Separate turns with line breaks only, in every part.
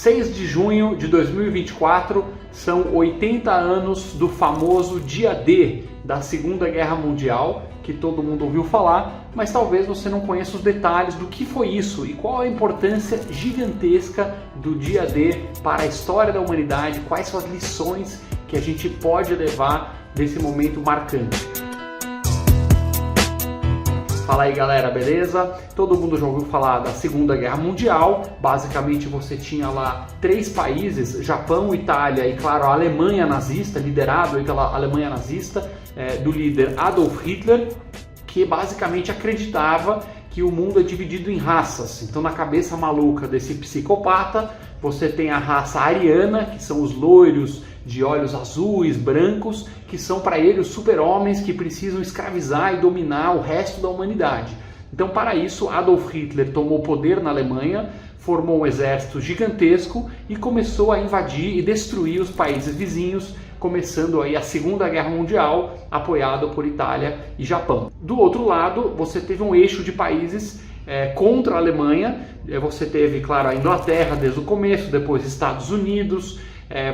6 de junho de 2024 são 80 anos do famoso dia D da Segunda Guerra Mundial, que todo mundo ouviu falar, mas talvez você não conheça os detalhes do que foi isso e qual a importância gigantesca do dia D para a história da humanidade, quais são as lições que a gente pode levar desse momento marcante. Fala aí galera, beleza? Todo mundo já ouviu falar da Segunda Guerra Mundial. Basicamente você tinha lá 3 países, Japão, Itália e claro a Alemanha nazista, liderado pela Alemanha nazista, do líder Adolf Hitler, que basicamente acreditava que o mundo é dividido em raças. Então na cabeça maluca desse psicopata, você tem a raça ariana, que são os loiros de olhos azuis, brancos, que são para ele os super-homens que precisam escravizar e dominar o resto da humanidade. Então para isso Adolf Hitler tomou poder na Alemanha, formou um exército gigantesco e começou a invadir e destruir os países vizinhos, começando aí a Segunda Guerra Mundial, apoiado por Itália e Japão. Do outro lado, você teve um eixo de países contra a Alemanha. Você teve, claro, a Inglaterra desde o começo, depois Estados Unidos,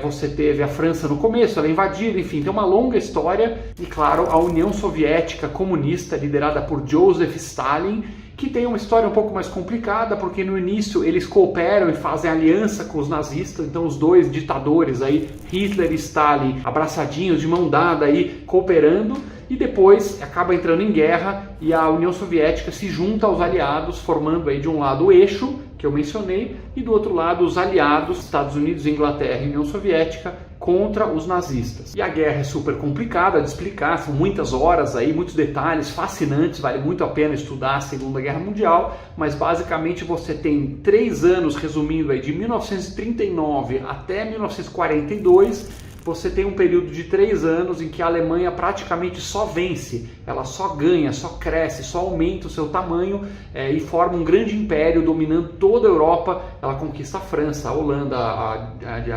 você teve a França no começo, ela é invadida, enfim, tem uma longa história. E claro, a União Soviética comunista, liderada por Joseph Stalin, que tem uma história um pouco mais complicada, porque no início eles cooperam e fazem aliança com os nazistas, então os dois ditadores aí, Hitler e Stalin, abraçadinhos, de mão dada aí, cooperando, e depois acaba entrando em guerra e a União Soviética se junta aos aliados, formando aí de um lado o eixo, que eu mencionei, e do outro lado os aliados, Estados Unidos, Inglaterra e União Soviética, contra os nazistas. E a guerra é super complicada de explicar, são muitas horas aí, muitos detalhes fascinantes, vale muito a pena estudar a Segunda Guerra Mundial, mas basicamente você tem 3 anos, resumindo aí, de 1939 até 1942, você tem um período de 3 anos em que a Alemanha praticamente só vence, ela só ganha, só cresce, só aumenta o seu tamanho e forma um grande império dominando toda a Europa. Ela conquista a França, a Holanda, a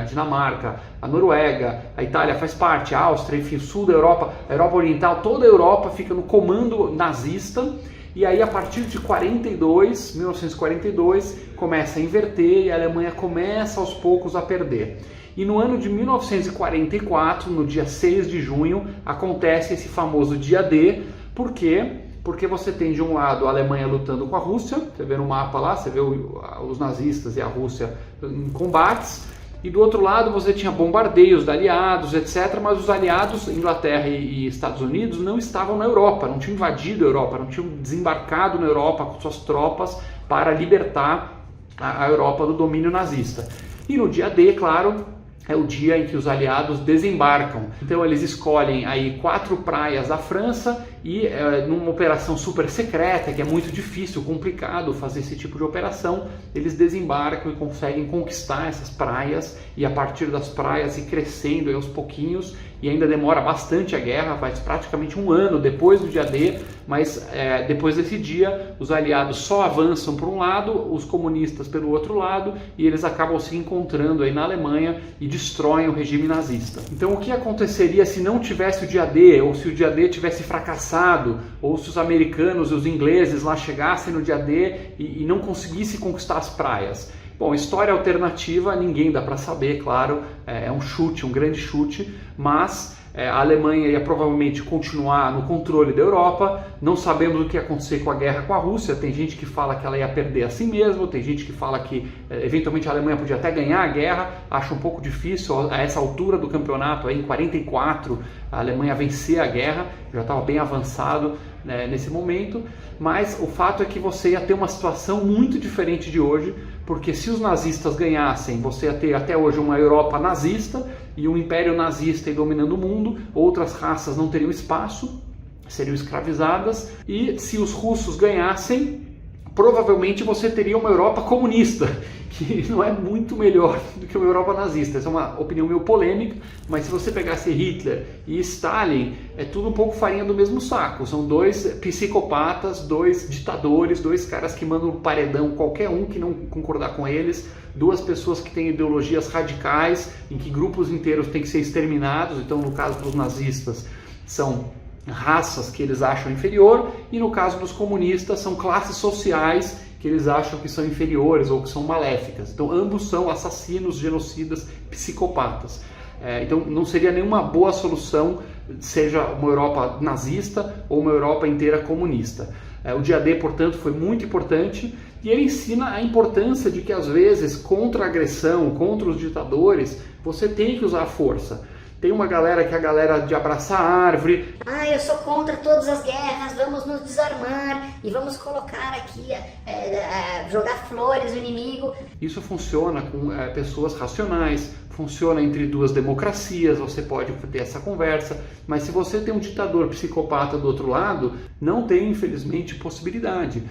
Dinamarca, a Noruega, a Itália faz parte, a Áustria, enfim, o sul da Europa, a Europa Oriental, toda a Europa fica no comando nazista. E aí a partir de 1942, começa a inverter e a Alemanha começa aos poucos a perder. E no ano de 1944, no dia 6 de junho, acontece esse famoso dia D. Por quê? Porque você tem de um lado a Alemanha lutando com a Rússia, você vê no mapa lá, você vê os nazistas e a Rússia em combates, e do outro lado você tinha bombardeios de aliados, etc. Mas os aliados, Inglaterra e Estados Unidos, não estavam na Europa, não tinham invadido a Europa, não tinham desembarcado na Europa com suas tropas para libertar a Europa do domínio nazista. E no dia D, claro, é o dia em que os aliados desembarcam. Então eles escolhem aí 4 praias da França e numa operação super secreta, que é muito difícil, complicado fazer esse tipo de operação, eles desembarcam e conseguem conquistar essas praias e a partir das praias ir crescendo aí aos pouquinhos, e ainda demora bastante a guerra, faz praticamente 1 ano depois do dia D, mas depois desse dia os aliados só avançam por um lado, os comunistas pelo outro lado, e eles acabam se encontrando aí na Alemanha e destroem o regime nazista. Então o que aconteceria se não tivesse o dia D, ou se o dia D tivesse fracassado, ou se os americanos e os ingleses lá chegassem no dia D e não conseguissem conquistar as praias? Bom, história alternativa, ninguém dá para saber, claro, é um chute, um grande chute, mas a Alemanha ia provavelmente continuar no controle da Europa. Não sabemos o que ia acontecer com a guerra com a Rússia. Tem gente que fala que ela ia perder a si mesma, tem gente que fala que eventualmente a Alemanha podia até ganhar a guerra. Acho um pouco difícil a essa altura do campeonato, aí, em 44, a Alemanha vencer a guerra, já estava bem avançado nesse momento, mas o fato é que você ia ter uma situação muito diferente de hoje, porque se os nazistas ganhassem, você ia ter até hoje uma Europa nazista e um império nazista dominando o mundo, outras raças não teriam espaço, seriam escravizadas, e se os russos ganhassem, provavelmente você teria uma Europa comunista, que não é muito melhor do que uma Europa nazista. Essa é uma opinião meio polêmica, mas se você pegasse Hitler e Stalin, é tudo um pouco farinha do mesmo saco. São 2 psicopatas, 2 ditadores, 2 caras que mandam no paredão qualquer um que não concordar com eles, 2 pessoas que têm ideologias radicais, em que grupos inteiros têm que ser exterminados. Então, no caso dos nazistas, são raças que eles acham inferior, e no caso dos comunistas são classes sociais que eles acham que são inferiores ou que são maléficas. Então ambos são assassinos, genocidas, psicopatas. Então não seria nenhuma boa solução, seja uma Europa nazista ou uma Europa inteira comunista. O dia D, portanto, foi muito importante, e ele ensina a importância de que às vezes contra a agressão, contra os ditadores, você tem que usar a força. Tem uma galera que é a galera de abraçar a árvore.
Eu sou contra todas as guerras, vamos nos desarmar e vamos colocar aqui, jogar flores no inimigo.
Isso funciona com pessoas racionais, funciona entre duas democracias, você pode ter essa conversa, mas se você tem um ditador psicopata do outro lado, não tem, infelizmente, possibilidade.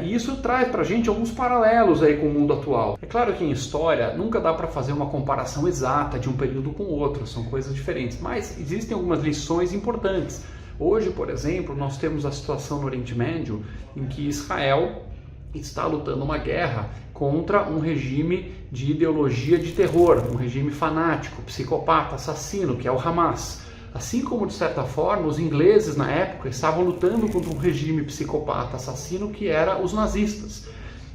E isso traz para a gente alguns paralelos aí com o mundo atual. É claro que em história nunca dá para fazer uma comparação exata de um período com o outro, são coisas diferentes, mas existem algumas lições importantes. Hoje, por exemplo, nós temos a situação no Oriente Médio em que Israel está lutando uma guerra contra um regime de ideologia de terror, um regime fanático, psicopata, assassino, que é o Hamas. Assim como, de certa forma, os ingleses na época estavam lutando contra um regime psicopata, assassino, que era os nazistas.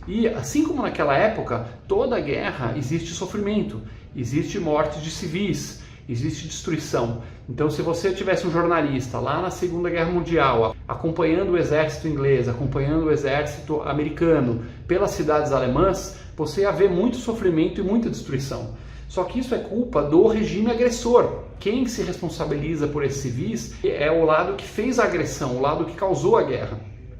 E assim como naquela época, toda guerra existe sofrimento, existe morte de civis, existe destruição. Então, se você tivesse um jornalista lá na Segunda Guerra Mundial, acompanhando o exército inglês, acompanhando o exército americano pelas cidades alemãs, você ia ver muito sofrimento e muita destruição. Só que isso é culpa do regime agressor. Quem se responsabiliza por esses civis é o lado que fez a agressão, o lado que causou a guerra.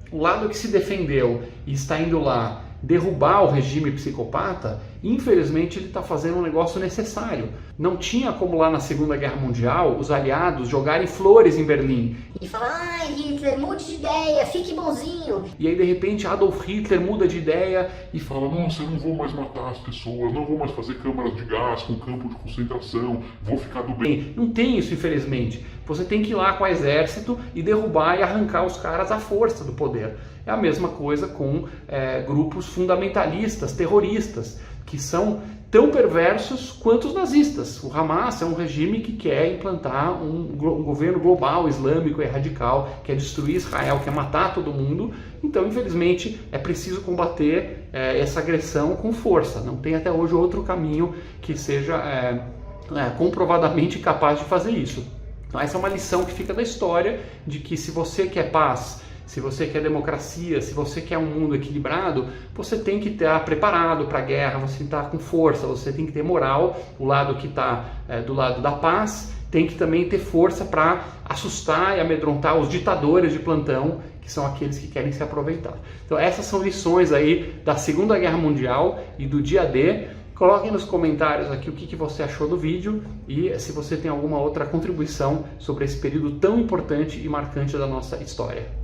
O lado que se defendeu e está indo lá derrubar o regime psicopata, infelizmente ele está fazendo um negócio necessário. Não tinha como lá na Segunda Guerra Mundial os aliados jogarem flores em Berlim.
E falar, Hitler, mude de ideia, fique bonzinho.
E aí de repente Adolf Hitler muda de ideia e
fala, nossa, eu não vou mais matar as pessoas, não vou mais fazer câmaras de gás com campo de concentração, vou ficar do bem.
Não tem isso, infelizmente. Você tem que ir lá com o exército e derrubar e arrancar os caras à força do poder. É a mesma coisa com grupos fundamentalistas, terroristas, que são tão perversos quanto os nazistas. O Hamas é um regime que quer implantar um governo global, islâmico e radical, quer destruir Israel, quer matar todo mundo. Então, infelizmente, é preciso combater essa agressão com força. Não tem até hoje outro caminho que seja comprovadamente capaz de fazer isso. Então, essa é uma lição que fica da história, de que se você quer paz, se você quer democracia, se você quer um mundo equilibrado, você tem que estar preparado para a guerra, você tem que estar com força, você tem que ter moral. O lado que está do lado da paz tem que também ter força para assustar e amedrontar os ditadores de plantão, que são aqueles que querem se aproveitar. Então essas são lições aí da Segunda Guerra Mundial e do dia D. Coloquem nos comentários aqui o que você achou do vídeo e se você tem alguma outra contribuição sobre esse período tão importante e marcante da nossa história.